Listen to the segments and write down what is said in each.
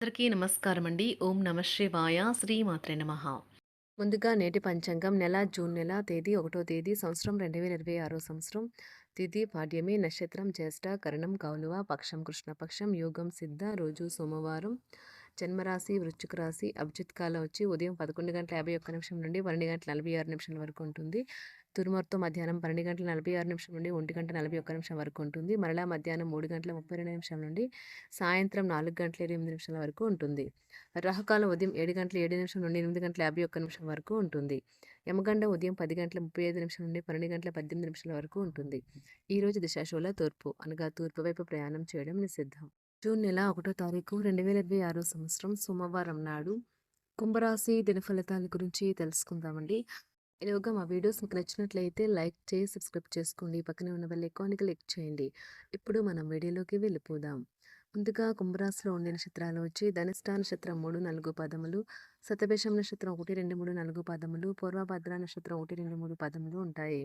అందరికీ నమస్కారం అండి. ఓం నమ శివాయ. శ్రీమాత్రే నమః. ముందుగా నేటి పంచాంగం జూన్ నెల తేదీ 1వ తేదీ సంవత్సరం 2026 సంవత్సరం. తిథి పాడ్యమి, నక్షత్రం జ్యేష్ఠ, కరణం కౌలువ, పక్షం కృష్ణపక్షం, యోగం సిద్ధ, రోజు సోమవారం. జన్మరాశి వృశ్చిక రాశి. అభిజిత్ కాలం వచ్చి ఉదయం 11:51 నుండి 12:46 వరకు ఉంటుంది. దుర్ముహూర్తం మధ్యాహ్నం 12:46 నుండి 1:41 వరకు ఉంటుంది. మరలా మధ్యాహ్నం 3:32 నుండి సాయంత్రం 4:28 వరకు ఉంటుంది. రాహుకాలం ఉదయం 7:07 నుండి 8:51 వరకు ఉంటుంది. యమగండం ఉదయం 10:35 నుండి 12:18 వరకు ఉంటుంది. ఈరోజు దిశాశూల తూర్పు, అనగా తూర్పు వైపు ప్రయాణం చేయడం నిషిద్ధం. జూన్ నెల 1వ తారీఖు 2026 సంవత్సరం సోమవారం నాడు కుంభరాశి దినఫలితాల గురించి తెలుసుకుందామండి. ఈలోగా మా వీడియోస్ మీకు నచ్చినట్లయితే లైక్ చేసి సబ్స్క్రైబ్ చేసుకోండి. పక్కనే ఉన్న బెల్ ఐకాన్ని క్లిక్ చేయండి. ఇప్పుడు మనం వీడియోలోకి వెళ్ళిపోదాం. ముందుగా కుంభరాశిలో ఉండే నక్షత్రాలు వచ్చి ధనిష్ట నక్షత్రం 3, 4 పదములు, శతభిషం నక్షత్రం 1, 2, 3, 4 పదములు, పూర్వభద్ర నక్షత్రం 1, 2, 3 పదములు ఉంటాయి.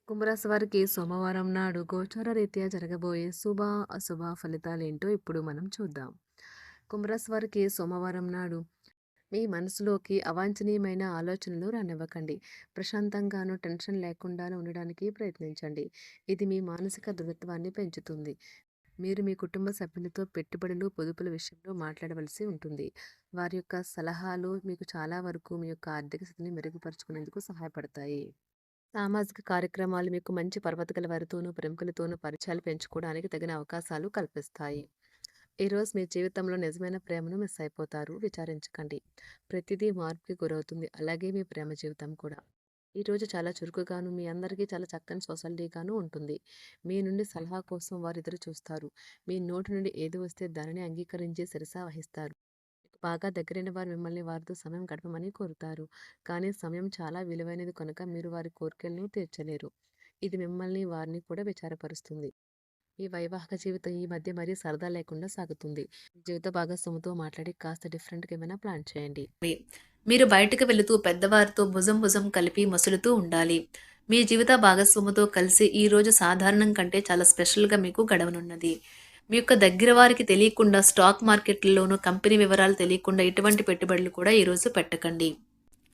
కుంభరాశి వారికి సోమవారం నాడు గోచార రీత్యా జరగబోయే శుభ అశుభ ఫలితాలేంటో ఇప్పుడు మనం చూద్దాం. కుంభరాశి వారికి సోమవారం నాడు మీ మనసులోకి అవాంఛనీయమైన ఆలోచనలు రానివ్వకండి. ప్రశాంతంగాను టెన్షన్ లేకుండాను ఉండడానికి ప్రయత్నించండి. ఇది మీ మానసిక దృఢత్వాన్ని పెంచుతుంది. మీరు మీ కుటుంబ సభ్యులతో పెట్టుబడులు, పొదుపుల విషయంలో మాట్లాడవలసి ఉంటుంది. వారి యొక్క సలహాలు మీకు చాలా వరకు మీ యొక్క ఆర్థిక స్థితిని మెరుగుపరుచుకునేందుకు సహాయపడతాయి. సామాజిక కార్యక్రమాలు మీకు మంచి పర్వతగల వారితోనూ, ప్రముఖులతోనూ పరిచయాలు పెంచుకోవడానికి తగిన అవకాశాలు కల్పిస్తాయి. ఈరోజు మీ జీవితంలో నిజమైన ప్రేమను మిస్ అయిపోతారు. విచారించకండి. ప్రతిదీ మార్పుకి గురవుతుంది. అలాగే మీ ప్రేమ జీవితం కూడా. ఈరోజు చాలా చురుకుగాను, మీ అందరికీ చాలా చక్కని సొసైటీగాను ఉంటుంది. మీ నుండి సలహా కోసం వారు ఎదురు చూస్తారు. మీ నోటి నుండి ఏది వస్తే దానిని అంగీకరించి శిరసా వహిస్తారు. మీకు బాగా దగ్గరైన వారు మిమ్మల్ని వారితో సమయం గడపమని కోరుతారు. కానీ సమయం చాలా విలువైనది కనుక మీరు వారి కోరికలను తీర్చలేరు. ఇది మిమ్మల్ని వారిని కూడా విచారపరుస్తుంది. ఈ వైవాహిక జీవితం ఈ మధ్య మరీ సరదా లేకుండా సాగుతుంది. జీవిత భాగస్వామితో మాట్లాడి కాస్త డిఫరెంట్‌గా ఏమైనా ప్లాన్ చేయండి. మీరు బయటకు వెళుతూ పెద్దవారితో భుజం భుజం కలిపి మసులుతూ ఉండాలి. మీ జీవిత భాగస్వామితో కలిసి ఈ రోజు సాధారణం కంటే చాలా స్పెషల్‌గా మీకు గడవనున్నది. మీ యొక్క దగ్గర వారికి తెలియకుండా స్టాక్ మార్కెట్‌ల్లోనూ కంపెనీ వివరాలు తెలియకుండా ఎటువంటి పెట్టుబడులు కూడా ఈరోజు పెట్టకండి.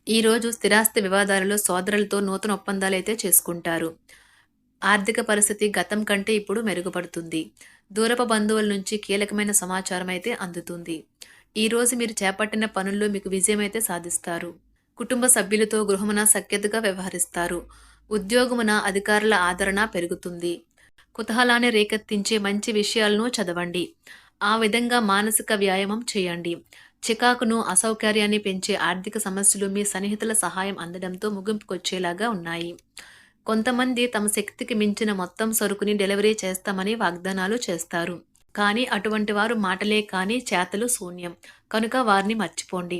ఈరోజు స్థిరాస్తి వివాదాలలో సోదరులతో నూతన ఒప్పందాలైతే చేసుకుంటారు. ఆర్థిక పరిస్థితి గతం కంటే ఇప్పుడు మెరుగుపడుతుంది. దూరపు బంధువుల నుంచి కీలకమైన సమాచారం అయితే అందుతుంది. ఈరోజు మీరు చేపట్టిన పనుల్లో మీకు విజయం అయితే సాధిస్తారు. కుటుంబ సభ్యులతో గృహమున సఖ్యతగా వ్యవహరిస్తారు. ఉద్యోగమున అధికారుల ఆదరణ పెరుగుతుంది. కుతూహలాన్ని రేకెత్తించే మంచి విషయాలను చదవండి. ఆ విధంగా మానసిక వ్యాయామం చేయండి. చికాకును, అసౌకర్యాన్ని పెంచే ఆర్థిక సమస్యలు మీ సన్నిహితుల సహాయం అందడంతో ముగింపుకొచ్చేలాగా ఉన్నాయి. కొంతమంది తమ శక్తికి మించిన మొత్తం సరుకుని డెలివరీ చేస్తామని వాగ్దానాలు చేస్తారు. కానీ అటువంటి వారు మాటలే కానీ చేతలు శూన్యం. కనుక వారిని మర్చిపోండి.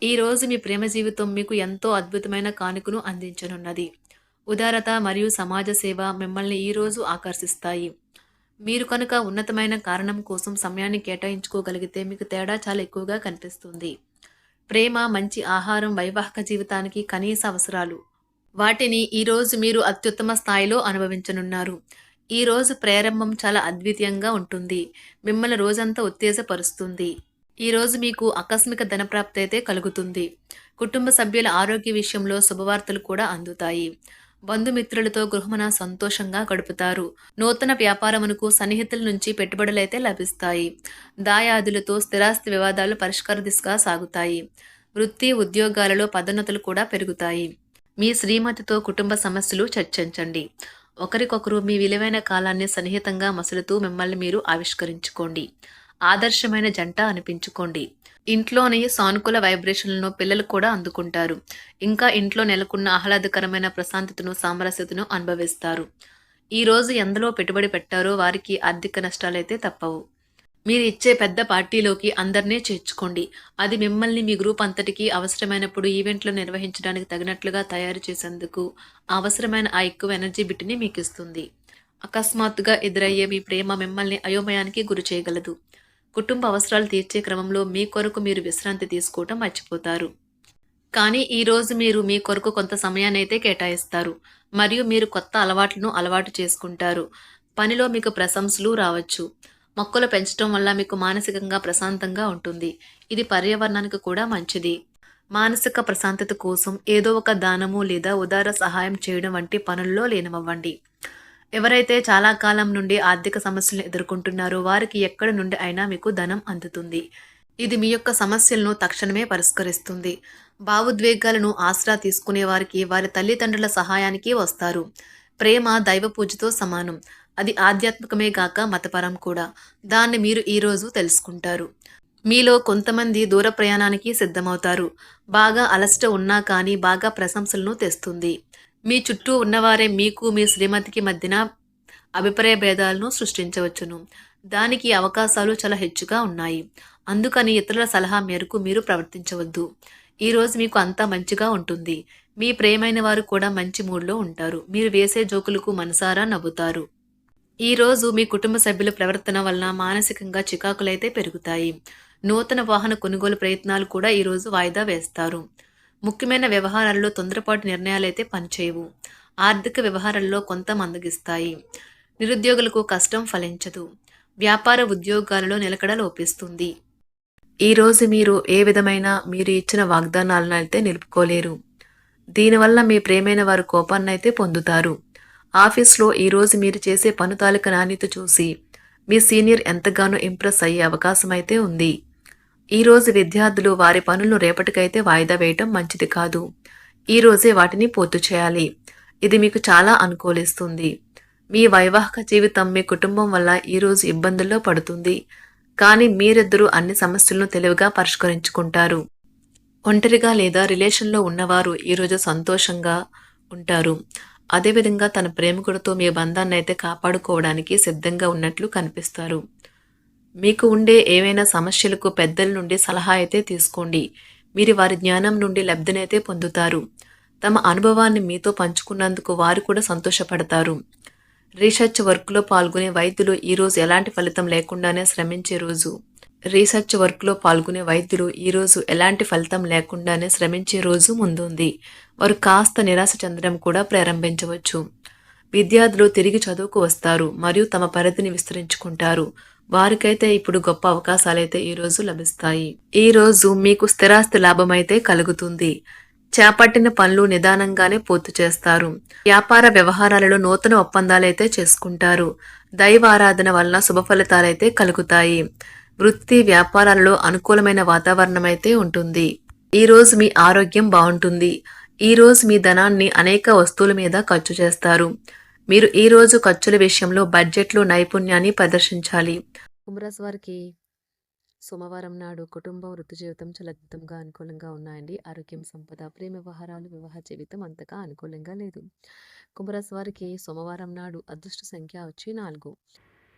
ఈరోజు మీ ప్రేమ జీవితం మీకు ఎంతో అద్భుతమైన కానుకను అందించనున్నది. ఉదారత మరియు సమాజ సేవ మిమ్మల్ని ఈరోజు ఆకర్షిస్తాయి. మీరు కనుక ఉన్నతమైన కారణం కోసం సమయాన్ని కేటాయించుకోగలిగితే మీకు తేడా చాలా ఎక్కువగా కనిపిస్తుంది. ప్రేమ, మంచి ఆహారం వైవాహిక జీవితానికి కనీస అవసరాలు. వాటిని ఈరోజు మీరు అత్యుత్తమ స్థాయిలో అనుభవించనున్నారు. ఈరోజు ప్రారంభం చాలా అద్వితీయంగా ఉంటుంది. మిమ్మల్ని రోజంతా ఉత్తేజపరుస్తుంది. ఈరోజు మీకు ఆకస్మిక ధనప్రాప్తి అయితే కలుగుతుంది. కుటుంబ సభ్యుల ఆరోగ్య విషయంలో శుభవార్తలు కూడా అందుతాయి. బంధుమిత్రులతో గృహమున సంతోషంగా గడుపుతారు. నూతన వ్యాపారమునకు సన్నిహితుల నుంచి పెట్టుబడులైతే లభిస్తాయి. దాయాదులతో స్థిరాస్తి వివాదాలు పరిష్కార దిశగా సాగుతాయి. వృత్తి, ఉద్యోగాలలో పదోన్నతులు కూడా పెరుగుతాయి. మీ శ్రీమతితో కుటుంబ సమస్యలు చర్చించండి. ఒకరికొకరు మీ విలువైన కాలాన్ని సన్నిహితంగా మసులుతూ మిమ్మల్ని మీరు ఆవిష్కరించుకోండి. ఆదర్శమైన జంట అనిపించుకోండి. ఇంట్లోని సానుకూల వైబ్రేషన్లను పిల్లలు కూడా అందుకుంటారు. ఇంకా ఇంట్లో నెలకొన్న ఆహ్లాదకరమైన ప్రశాంతతను, సామరస్యతను అనుభవిస్తారు. ఈరోజు ఎందులో పెట్టుబడి పెట్టారో వారికి ఆర్థిక నష్టాలైతే తప్పవు. మీరు ఇచ్చే పెద్ద పార్టీలోకి అందరినీ చేర్చుకోండి. అది మిమ్మల్ని మీ గ్రూప్ అంతటికీ అవసరమైనప్పుడు ఈవెంట్లు నిర్వహించడానికి తగినట్లుగా తయారు చేసేందుకు అవసరమైన ఆ ఎక్కువ ఎనర్జీ బిట్ని మీకు ఇస్తుంది. అకస్మాత్తుగా ఎదురయ్యే మీ ప్రేమ మిమ్మల్ని అయోమయానికి గురి చేయగలదు. కుటుంబ అవసరాలు తీర్చే క్రమంలో మీ కొరకు మీరు విశ్రాంతి తీసుకోవటం మర్చిపోతారు. కానీ ఈరోజు మీరు మీ కొరకు కొంత సమయాన్నైతే కేటాయిస్తారు. మరియు మీరు కొత్త అలవాట్లను అలవాటు చేసుకుంటారు. పనిలో మీకు ప్రశంసలు రావచ్చు. మొక్కలు పెంచడం వల్ల మీకు మానసికంగా ప్రశాంతంగా ఉంటుంది. ఇది పర్యావరణానికి కూడా మంచిది. మానసిక ప్రశాంతత కోసం ఏదో ఒక దానము లేదా ఉదార సహాయం చేయడం వంటి పనుల్లో లీనమవ్వండి. ఎవరైతే చాలా కాలం నుండి ఆర్థిక సమస్యలను ఎదుర్కొంటున్నారో వారికి ఎక్కడి నుండి అయినా మీకు ధనం అందుతుంది. ఇది మీ యొక్క సమస్యలను తక్షణమే పరిష్కరిస్తుంది. భావోద్వేగాలను ఆసరా తీసుకునే వారికి వారి తల్లిదండ్రుల సహాయానికి వస్తారు. ప్రేమ దైవ పూజతో సమానం. అది ఆధ్యాత్మికమే గాక మతపరం కూడా. దాన్ని మీరు ఈరోజు తెలుసుకుంటారు. మీలో కొంతమంది దూర ప్రయాణానికి సిద్ధమవుతారు. బాగా అలసట ఉన్నా కానీ బాగా ప్రశంసలను తెస్తుంది. మీ చుట్టూ ఉన్నవారే మీకు మీ శ్రీమతికి మధ్యన అభిప్రాయ భేదాలను సృష్టించవచ్చును. దానికి అవకాశాలు చాలా హెచ్చుగా ఉన్నాయి. అందుకని ఇతరుల సలహా మేరకు మీరు ప్రవర్తించవద్దు. ఈరోజు మీకు అంతా మంచిగా ఉంటుంది. మీ ప్రియమైన వారు కూడా మంచి మూడ్లో ఉంటారు. మీరు వేసే జోకులకు మనసారా నవ్వుతారు. ఈరోజు మీ కుటుంబ సభ్యుల ప్రవర్తన వలన మానసికంగా చికాకులైతే పెరుగుతాయి. నూతన వాహన కొనుగోలు ప్రయత్నాలు కూడా ఈరోజు వాయిదా వేస్తారు. ముఖ్యమైన వ్యవహారాల్లో తొందరపాటు నిర్ణయాలైతే పనిచేయవు. ఆర్థిక వ్యవహారాల్లో కొంత మందగిస్తాయి. నిరుద్యోగులకు కష్టం ఫలించదు. వ్యాపార ఉద్యోగాలలో నిలకడ లోపిస్తుంది. ఈరోజు మీరు ఏ విధమైన మీరు ఇచ్చిన వాగ్దానాలను అయితే నిలుపుకోలేరు. దీనివల్ల మీ ప్రేమైన వారు కోపాన్నైతే పొందుతారు. ఆఫీస్లో ఈరోజు మీరు చేసే పను తాలూకా నాణ్యత చూసి మీ సీనియర్ ఎంతగానో ఇంప్రెస్ అయ్యే అవకాశం అయితే ఉంది. ఈరోజు విద్యార్థులు వారి పనులను రేపటికైతే వాయిదా వేయటం మంచిది కాదు. ఈరోజే వాటిని పూర్తి చేయాలి. ఇది మీకు చాలా అనుకూలిస్తుంది. మీ వైవాహిక జీవితం మీ కుటుంబం వల్ల ఈరోజు ఇబ్బందుల్లో పడుతుంది. కానీ మీరిద్దరూ అన్ని సమస్యలను తెలివిగా పరిష్కరించుకుంటారు. ఒంటరిగా లేదా రిలేషన్లో ఉన్నవారు ఈరోజు సంతోషంగా ఉంటారు. అదేవిధంగా తన ప్రేమికుడితో మీ బంధాన్ని అయితే కాపాడుకోవడానికి సిద్ధంగా ఉన్నట్లు కనిపిస్తారు. మీకు ఉండే ఏవైనా సమస్యలకు పెద్దల నుండి సలహా అయితే తీసుకోండి. మీరు వారి జ్ఞానం నుండి లబ్ధినైతే పొందుతారు. తమ అనుభవాన్ని మీతో పంచుకున్నందుకు వారు కూడా సంతోషపడతారు. రీసెర్చ్ వర్క్లో పాల్గొనే వైద్యులు ఈరోజు ఎలాంటి ఫలితం లేకుండానే శ్రమించే రోజు. రీసెర్చ్ వర్క్లో పాల్గొనే వైద్యులు ఈరోజు ఎలాంటి ఫలితం లేకుండానే శ్రమించే రోజు ముందుంది. వారు కాస్త నిరాశ చెందడం కూడా ప్రారంభించవచ్చు. విద్యార్థులు తిరిగి చదువుకు వస్తారు మరియు తమ పరిధిని విస్తరించుకుంటారు. వారికైతే ఇప్పుడు గొప్ప అవకాశాలైతే ఈరోజు లభిస్తాయి. ఈరోజు మీకు స్థిరాస్తి లాభమైతే కలుగుతుంది. చేపట్టిన పనులు నిదానంగానే పూర్తి చేస్తారు. వ్యాపార వ్యవహారాలలో నూతన ఒప్పందాలైతే చేసుకుంటారు. దైవ ఆరాధన వలన శుభ ఫలితాలైతే కలుగుతాయి. వృత్తి వ్యాపారాలలో అనుకూలమైన వాతావరణం అయితే ఉంటుంది. ఈరోజు మీ ఆరోగ్యం బాగుంటుంది. ఈరోజు మీ ధనాన్ని అనేక వస్తువుల మీద ఖర్చు చేస్తారు. మీరు ఈరోజు ఖర్చుల విషయంలో బడ్జెట్లో నైపుణ్యాన్ని ప్రదర్శించాలి. కుంభరాశి వారికి సోమవారం నాడు కుటుంబం వృత్తి జీవితం చాలా అద్భుతంగా అనుకూలంగా ఉన్నాయండి. ఆరోగ్యం సంపద ప్రేమ వ్యవహారాలు వివాహ జీవితం అంతగా అనుకూలంగా లేదు. కుంభరాశి వారికి సోమవారం నాడు అదృష్ట సంఖ్య వచ్చి 4.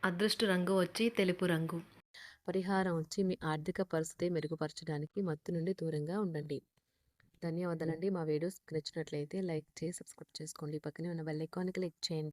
అదృష్ట రంగు వచ్చి తెలుపు రంగు. పరిహారం వచ్చి మీ ఆర్థిక పరిస్థితి మెరుగుపరచడానికి మత్తు నుండి దూరంగా ఉండండి. ధన్యవాదాలండి. మా వీడియోస్ నచ్చినట్లయితే లైక్ చేసి సబ్స్క్రైబ్ చేసుకోండి. పక్కనే ఉన్న బెల్ ఐకాన్ క్లిక్ చేయండి.